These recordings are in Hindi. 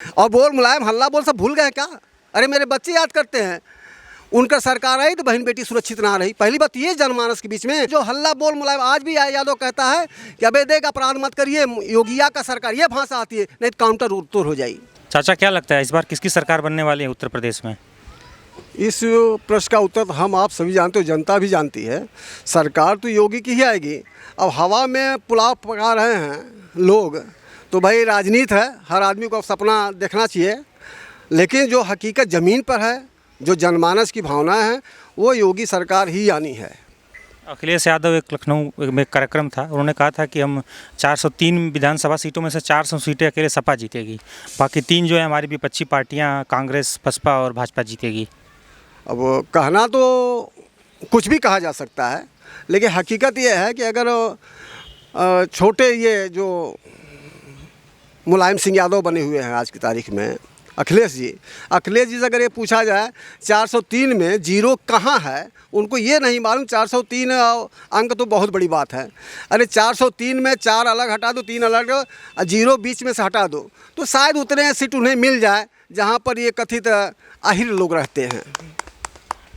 और बोल मुलायम हल्ला बोल सब भूल गए क्या? अरे मेरे बच्चे याद करते हैं, उनका सरकार आई तो बहन बेटी सुरक्षित ना रही। पहली बात ये जनमानस के बीच में जो हल्ला बोल मुलायम आज भी यादव कहता है कि अबे देख अपराध मत करिए, योगिया का सरकार ये भाषा आती है, नहीं तो काउंटर तोड़ हो जाएगी। चाचा क्या लगता है इस बार किसकी सरकार बनने वाली है उत्तर प्रदेश में? इस प्रश्न का उत्तर हम आप सभी जानते हो, जनता भी जानती है। सरकार तो योगी की ही आएगी। अब हवा में पुलाव पका रहे हैं लोग, तो भाई राजनीति है, हर आदमी को सपना देखना चाहिए, लेकिन जो हकीकत ज़मीन पर है, जो जनमानस की भावनाएं हैं, वो योगी सरकार ही आनी है। अखिलेश यादव एक लखनऊ में कार्यक्रम था, उन्होंने कहा था कि हम 403 विधानसभा सीटों में से 400 सीटें अकेले सपा जीतेगी, बाकी 3 जो है हमारी विपक्षी पार्टियां कांग्रेस, बसपा और भाजपा जीतेगी। अब कहना तो कुछ भी कहा जा सकता है, लेकिन हकीकत ये है कि अगर छोटे ये जो मुलायम सिंह यादव बने हुए हैं आज की तारीख में, अखिलेश जी से अगर ये पूछा जाए 403 में जीरो कहाँ है, उनको ये नहीं मालूम। 403 अंक तो बहुत बड़ी बात है। अरे 403 में 4 अलग हटा दो, 3 अलग, जीरो बीच में से हटा दो, तो शायद उतने सीट उन्हें मिल जाए जहाँ पर ये कथित आहिर लोग रहते हैं।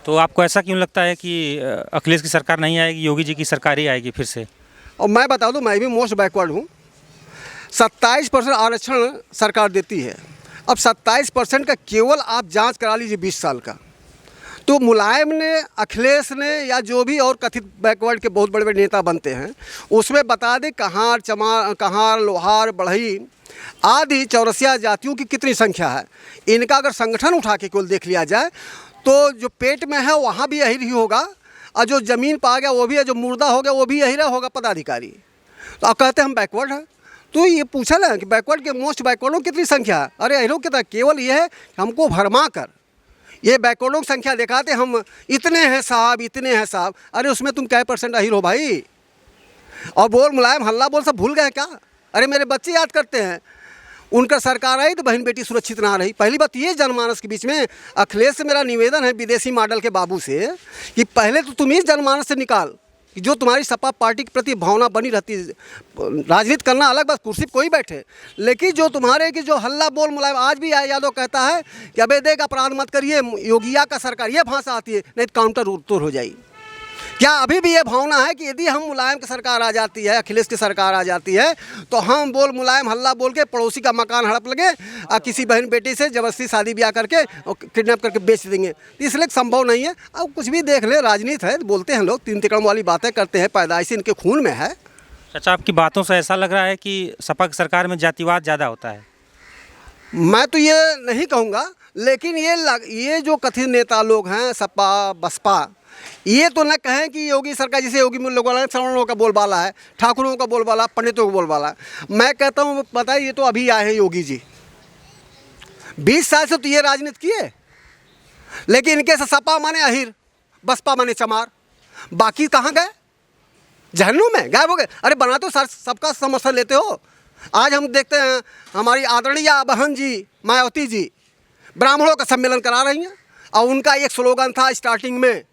तो आपको ऐसा क्यों लगता है कि अखिलेश की सरकार नहीं आएगी, योगी जी की सरकार ही आएगी फिर से? और मैं बता दूं, मैं भी मोस्ट बैकवर्ड हूँ। 27% आरक्षण सरकार देती है। अब 27% का केवल आप जांच करा लीजिए 20 साल का। तो मुलायम ने, अखिलेश ने, या जो भी और कथित बैकवर्ड के बहुत बड़े बड़े नेता बनते हैं, उसमें बता दें कहार, चमार, कहार, लोहार, बढ़ई आदि चौरसिया जातियों की कितनी संख्या है। इनका अगर संगठन उठा के केवल देख लिया जाए तो जो पेट में है वहाँ भी यही ही होगा, और जो ज़मीन पर आ गया वो भी है, जो मुर्दा हो गया वो भी यही होगा पदाधिकारी। तो आप कहते हैं हम बैकवर्ड हैं। तो ये पूछा ना कि बैकवर्ड के मोस्ट बैकवर्डों की कितनी संख्या है? अरे अहिरों कितना, केवल ये है हमको भरमा कर ये बैकवर्डों की संख्या दिखाते हम इतने हैं साहब, इतने हैं साहब। अरे उसमें तुम क्या % अहिर हो भाई? और बोल मुलायम हल्ला बोल सब भूल गए क्या? अरे मेरे बच्चे याद करते हैं, उनका सरकार आई तो बहन बेटी सुरक्षित ना रही। पहली बात ये जनमानस के बीच में अखिलेश से मेरा निवेदन है, विदेशी मॉडल के बाबू से, कि पहले तो तुम ही जनमानस से निकाल कि जो तुम्हारी सपा पार्टी के प्रति भावना बनी रहती है। राजनीति करना अलग बात, कुर्सी पर कोई बैठे, लेकिन जो तुम्हारे की जो हल्ला बोल मुलायम आज भी यादव कहता है कि अबे देख अपराध मत करिए, योगिया का सरकार ये भाषा आती है, नहीं तो काउंटर तोड़ हो जाएगी। क्या अभी भी ये भावना है कि यदि हम मुलायम की सरकार आ जाती है, अखिलेश की सरकार आ जाती है, तो हम बोल मुलायम हल्ला बोल के पड़ोसी का मकान हड़प लगे और किसी बहन बेटी से जबरदस्ती शादी ब्याह करके किडनैप करके बेच देंगे? इसलिए संभव नहीं है। अब कुछ भी देख ले, राजनीति है, बोलते हैं लोग, 3 तिकड़म वाली बातें करते हैं, पैदाइशी इनके खून में है। चाचा आपकी बातों से ऐसा लग रहा है कि सपा की सरकार में जातिवाद ज़्यादा होता है। मैं तो ये नहीं कहूँगा, लेकिन ये जो कथित नेता लोग हैं सपा बसपा, ये तो न कहें कि योगी सरकार, जैसे योगी लोग वाला सवर्णों का बोलबाला है, ठाकुरों का बोलबाला, पंडितों का बोलबाला। मैं कहता हूँ पता है, ये तो अभी आए हैं योगी जी, 20 साल से तो ये राजनीति किए, लेकिन इनके से सपा माने अहिर, बसपा माने चमार, बाकी कहाँ गए? जहन्नुम में गायब हो गए। अरे बना तो सबका समर्थन लेते हो। आज हम देखते हैं हमारी आदरणीय बहन जी मायावती जी ब्राह्मणों का सम्मेलन करा रही हैं, और उनका एक स्लोगन था स्टार्टिंग में,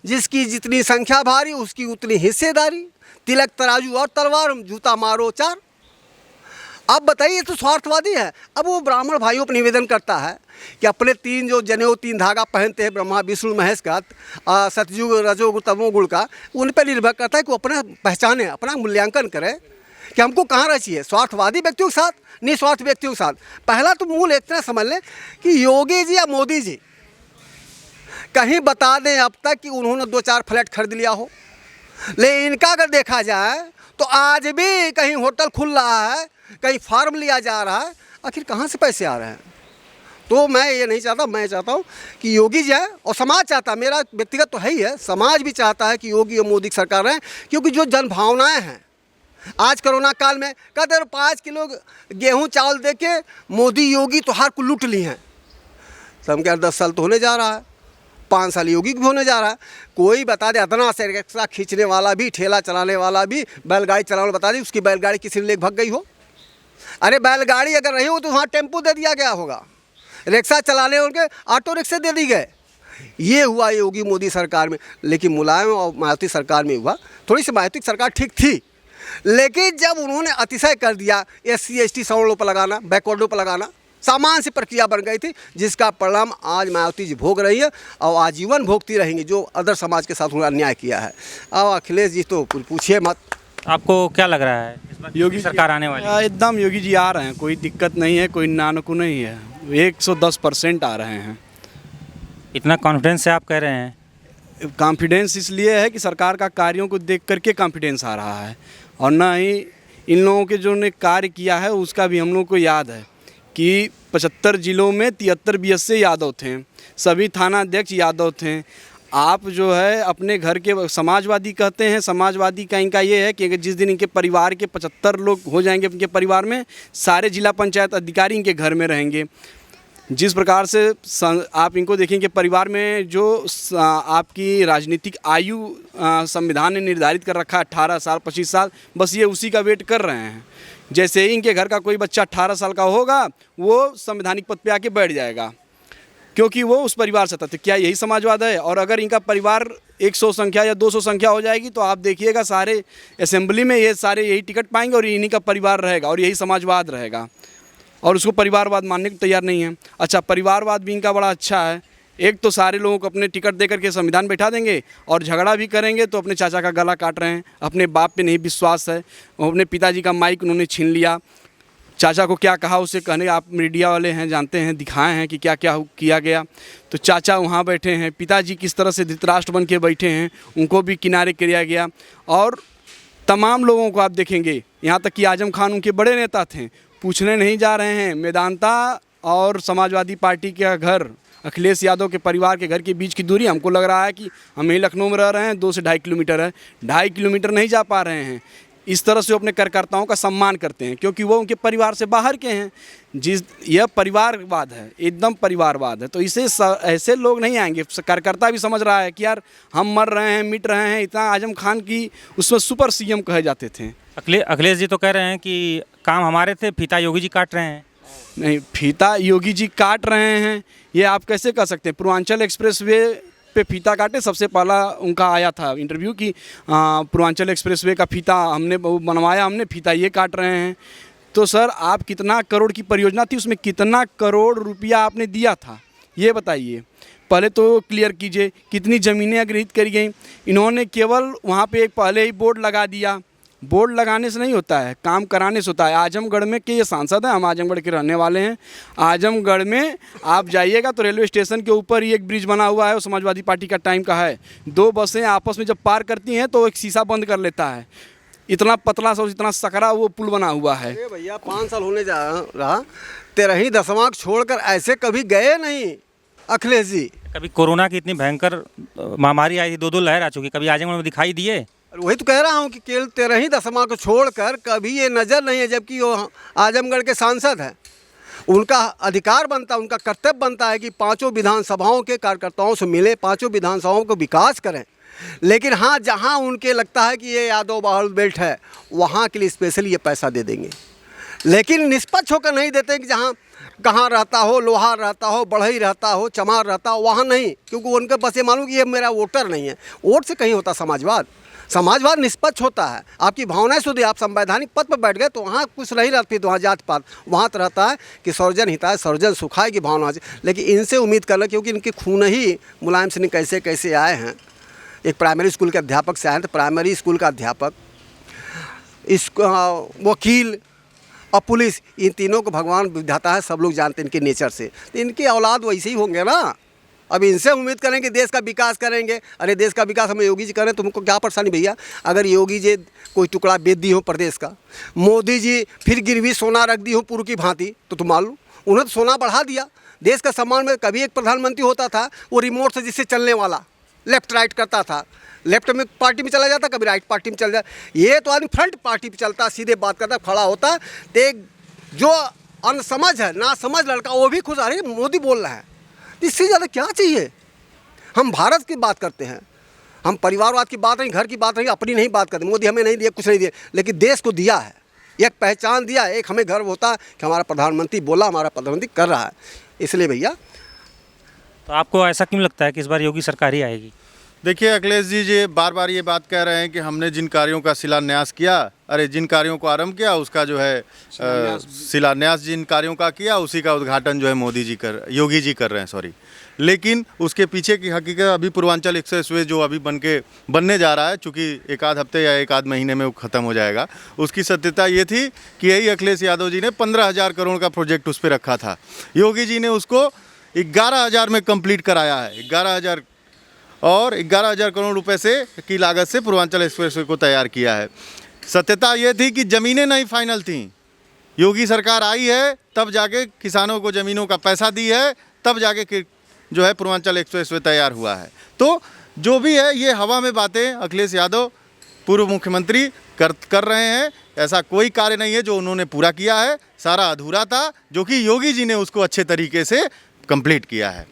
जिसकी जितनी संख्या भारी उसकी उतनी हिस्सेदारी, तिलक तराजू और तलवार, जूता मारो 4। अब बताइए, तो स्वार्थवादी है। अब वो ब्राह्मण भाइयों पर निवेदन करता है कि अपने 3 जो जनेऊ 3 धागा पहनते हैं, ब्रह्मा विष्णु महेश का, सतयुग रजोगुण तमोगुण का, उन पर निर्भर करता है कि वो अपना पहचाने, अपना मूल्यांकन करें कि हमको कहाँ रहना चाहिए, स्वार्थवादी व्यक्तियों के साथ, निस्वार्थ व्यक्तियों के साथ। पहला तो मूल इतना समझ लें कि योगी जी या मोदी जी कहीं बता दें अब तक कि उन्होंने 2-4 फ्लैट खरीद लिया हो। लेकिन इनका अगर देखा जाए तो आज भी कहीं होटल खुल रहा है, कहीं फार्म लिया जा रहा है, आखिर कहाँ से पैसे आ रहे हैं? तो मैं ये नहीं चाहता, मैं चाहता हूँ कि योगी जी है, और समाज चाहता है, मेरा व्यक्तिगत तो है ही है, समाज भी चाहता है कि योगी और मोदी की सरकार रहे, क्योंकि जो जनभावनाएँ हैं आज कोरोना काल में, कहते 5 किलो गेहूँ चावल दे के मोदी योगी तो हर को लूट ली हैं। सब क्या 10 साल तो होने जा रहा है, 5 साल योगी भी होने जा रहा है। कोई बता दे, इतना से रिक्शा खींचने वाला भी, ठेला चलाने वाला भी, बैलगाड़ी चलाने बता दे उसकी बैलगाड़ी किसी ने लेकर भाग गई हो। अरे बैलगाड़ी अगर रही हो तो वहाँ टेम्पो दे दिया गया होगा, रिक्शा चलाने उनके ऑटो रिक्शे दे दी गए। ये हुआ योगी मोदी सरकार में। लेकिन मुलायम और मायावती सरकार में हुआ, थोड़ी सी मायावती सरकार ठीक थी, लेकिन जब उन्होंने अतिशय कर दिया, SC ST सवर्णों पर लगाना, बैकवर्डों पर लगाना, सामान्य सी प्रक्रिया बन गई थी, जिसका परिणाम आज मायावती जी भोग रही है और आजीवन भोगती रहेंगी, जो अदर समाज के साथ उन्होंने अन्याय किया है। अब अखिलेश जी तो पूछिए मत। आपको क्या लग रहा है इस बार योगी सरकार आने वाली है? एकदम योगी जी आ रहे हैं, कोई दिक्कत नहीं है, कोई नानकू नहीं है, 110% आ रहे हैं। इतना कॉन्फिडेंस से आप कह रहे हैं? कॉन्फिडेंस इसलिए है कि सरकार का कार्यों को देख करके कॉन्फिडेंस आ रहा है, और ना ही इन लोगों के जो ने कार्य किया है उसका भी हम लोग को याद है कि 75 जिलों में 73 बीएसए यादव थे, सभी थाना अध्यक्ष यादव थे। आप जो है अपने घर के समाजवादी कहते हैं, समाजवादी का इनका ये है कि अगर जिस दिन इनके परिवार के 75 लोग हो जाएंगे इनके परिवार में, सारे जिला पंचायत अधिकारी इनके घर में रहेंगे। जिस प्रकार से आप इनको देखेंगे परिवार में जो आपकी राजनीतिक आयु संविधान ने निर्धारित कर रखा है 18 साल 25 साल, बस ये उसी का वेट कर रहे हैं। जैसे ही इनके घर का कोई बच्चा 18 साल का होगा वो संवैधानिक पद पे आके बैठ जाएगा, क्योंकि वो उस परिवार से था। तो क्या यही समाजवाद है? और अगर इनका परिवार 100 संख्या या 200 संख्या हो जाएगी तो आप देखिएगा सारे असेंबली में ये सारे यही टिकट पाएंगे और इन्हीं का परिवार रहेगा और यही समाजवाद रहेगा, और उसको परिवारवाद मानने को तैयार नहीं है। अच्छा, परिवारवाद भी इनका बड़ा अच्छा है। एक तो सारे लोगों को अपने टिकट दे करके संविधान बैठा देंगे, और झगड़ा भी करेंगे तो अपने चाचा का गला काट रहे हैं, अपने बाप पे नहीं विश्वास है, अपने पिताजी का माइक उन्होंने छीन लिया। चाचा को क्या कहा उसे कहने, आप मीडिया वाले हैं जानते हैं, दिखाए हैं कि क्या क्या किया गया। तो चाचा वहाँ बैठे हैं, पिताजी किस तरह से धृतराष्ट्र बन के बैठे हैं, उनको भी किनारे किया गया। और तमाम लोगों को आप देखेंगे, यहाँ तक कि आजम खान उनके बड़े नेता थे, पूछने नहीं जा रहे हैं। मेदांता और समाजवादी पार्टी का घर, अखिलेश यादव के परिवार के घर के बीच की दूरी हमको लग रहा है कि हम यही लखनऊ में रह रहे हैं, 2 से 2.5 किलोमीटर है, 2.5 किलोमीटर नहीं जा पा रहे हैं। इस तरह से वो अपने कार्यकर्ताओं का सम्मान करते हैं, क्योंकि वो उनके परिवार से बाहर के हैं। यह परिवारवाद है, एकदम परिवारवाद है। तो इसे ऐसे लोग नहीं आएंगे। कार्यकर्ता भी समझ रहा है कि यार हम मर रहे हैं, मिट रहे हैं। इतना आजम खान की उसमें सुपर सीएम कहे जाते थे। अखिलेश जी तो कह रहे हैं कि काम हमारे थे, फीता योगी जी काट रहे हैं। नहीं, फीता योगी जी काट रहे हैं ये आप कैसे कह सकते हैं? पूर्वांचल एक्सप्रेसवे पे फीता काटे, सबसे पहला उनका आया था इंटरव्यू कि पूर्वांचल एक्सप्रेसवे का फीता हमने बनवाया, हमने फीता ये काट रहे हैं। तो सर, आप कितना करोड़ की परियोजना थी, उसमें कितना करोड़ रुपया आपने दिया था ये बताइए। पहले तो क्लियर कीजिए, कितनी ज़मीनें अधिग्रहित करी गई। इन्होंने केवल वहाँ पे एक पहले ही बोर्ड लगा दिया। बोर्ड लगाने से नहीं होता है, काम कराने से होता है। आजमगढ़ में के ये सांसद हैं, हम आजमगढ़ के रहने वाले हैं। आजमगढ़ में आप जाइएगा तो रेलवे स्टेशन के ऊपर ही एक ब्रिज बना हुआ है, वो समाजवादी पार्टी का टाइम का है। 2 बसें आपस में जब पार करती हैं तो एक शीशा बंद कर लेता है। इतना पतला सा, इतना सकरा वो पुल बना हुआ है। भैया 5 साल होने जा रहा, 13 दशमांक छोड़कर ऐसे कभी गए नहीं अखिलेश जी। कभी कोरोना की इतनी भयंकर महामारी आई थी, 2 लहर आ चुकी, कभी आजमगढ़ में दिखाई दिए? वही तो कह रहा हूँ कि केवल 13 दशमांक को छोड़कर कभी ये नज़र नहीं है, जबकि वो आजमगढ़ के सांसद हैं। उनका अधिकार बनता है, उनका कर्तव्य बनता है कि 5 विधानसभाओं के कार्यकर्ताओं से मिले, 5 विधानसभाओं को विकास करें। लेकिन हाँ, जहाँ उनके लगता है कि ये यादव बाहुल बेल्ट है, वहाँ के लिए स्पेशली ये पैसा दे देंगे, लेकिन निष्पक्ष होकर नहीं देते कि जहाँ कहाँ रहता हो, लोहार रहता हो, बढ़ई रहता हो, चमार रहता हो, वहाँ नहीं, क्योंकि उनके पास ये मालूम कि ये मेरा वोटर नहीं है। वोट से कहीं होता समाजवाद। समाजवाद निष्पक्ष होता है, आपकी भावनाएं शुद्ध, आप संवैधानिक पद पर बैठ गए तो वहाँ कुछ नहीं रहती, तो वहाँ जात पात, वहाँ तो रहता है कि सर्वजन हिताय सर्वजन सुखाय की भावना से। लेकिन इनसे उम्मीद करना, क्योंकि इनके खून ही मुलायम सिंह कैसे कैसे आए हैं। एक प्राइमरी स्कूल के अध्यापक से आए, तो प्राइमरी स्कूल का अध्यापक, इस वकील और पुलिस, इन तीनों को भगवान विधाता है, सब लोग जानते हैं इनके नेचर से। तो इनकी औलाद वैसे ही होंगे ना। अब इनसे उम्मीद करें कि देश का विकास करेंगे। अरे देश का विकास हमें योगी जी करें, तुमको क्या परेशानी भैया? अगर योगी जी कोई टुकड़ा बेच दी हो प्रदेश का, मोदी जी फिर गिरवी सोना रख दी हो पूर्व की भांति, तो तुम मान लो उन्होंने तो सोना बढ़ा दिया। देश का सम्मान में कभी एक प्रधानमंत्री होता था, वो रिमोट से जिससे चलने वाला, लेफ्ट राइट करता था, लेफ्ट में पार्टी में चला जाता, कभी राइट पार्टी में चल जाता। ये तो आदमी फ्रंट पार्टी पे चलता, सीधे बात करता, खड़ा होता। तो जो अनसमझ है, ना समझ लड़का, वो भी खुश, अरे मोदी बोल रहा है, इससे ज़्यादा क्या चाहिए? हम भारत की बात करते हैं, हम परिवारवाद की बात नहीं, घर की बात नहीं, अपनी नहीं बात करते। मोदी हमें नहीं दिया, कुछ नहीं दिया, लेकिन देश को दिया है, एक पहचान दिया, एक हमें गर्व होता है कि हमारा प्रधानमंत्री बोला, हमारा प्रधानमंत्री कर रहा है। इसलिए भैया, तो आपको ऐसा क्यों लगता है कि इस बार योगी सरकार ही आएगी? देखिए अखिलेश जी बार बार ये बात कह रहे हैं कि हमने जिन कार्यों का शिलान्यास किया, अरे जिन कार्यों को आरंभ किया उसका जो है शिलान्यास जिन कार्यों का किया उसी का उद्घाटन जो है योगी जी कर रहे हैं, सॉरी। लेकिन उसके पीछे की हकीकत अभी पूर्वांचल एक्सप्रेसवे जो अभी बनने जा रहा है, चूँकि एक आध हफ्ते या एक आध महीने में वो ख़त्म हो जाएगा, उसकी सत्यता ये थी कि यही अखिलेश यादव जी ने 15,000 करोड़ का प्रोजेक्ट उस पर रखा था। योगी जी ने उसको 11,000 में कंप्लीट कराया है। 11,000 करोड़ रुपए से की लागत से पूर्वांचल एक्सप्रेसवे को तैयार किया है। सत्यता ये थी कि ज़मीनें नहीं फाइनल थीं। योगी सरकार आई है तब जाके किसानों को ज़मीनों का पैसा दी है, तब जाके जो है पूर्वांचल एक्सप्रेसवे तैयार हुआ है। तो जो भी है ये हवा में बातें अखिलेश यादव पूर्व मुख्यमंत्री कर रहे हैं। ऐसा कोई कार्य नहीं है जो उन्होंने पूरा किया है, सारा अधूरा था जो कि योगी जी ने उसको अच्छे तरीके से कंप्लीट किया है।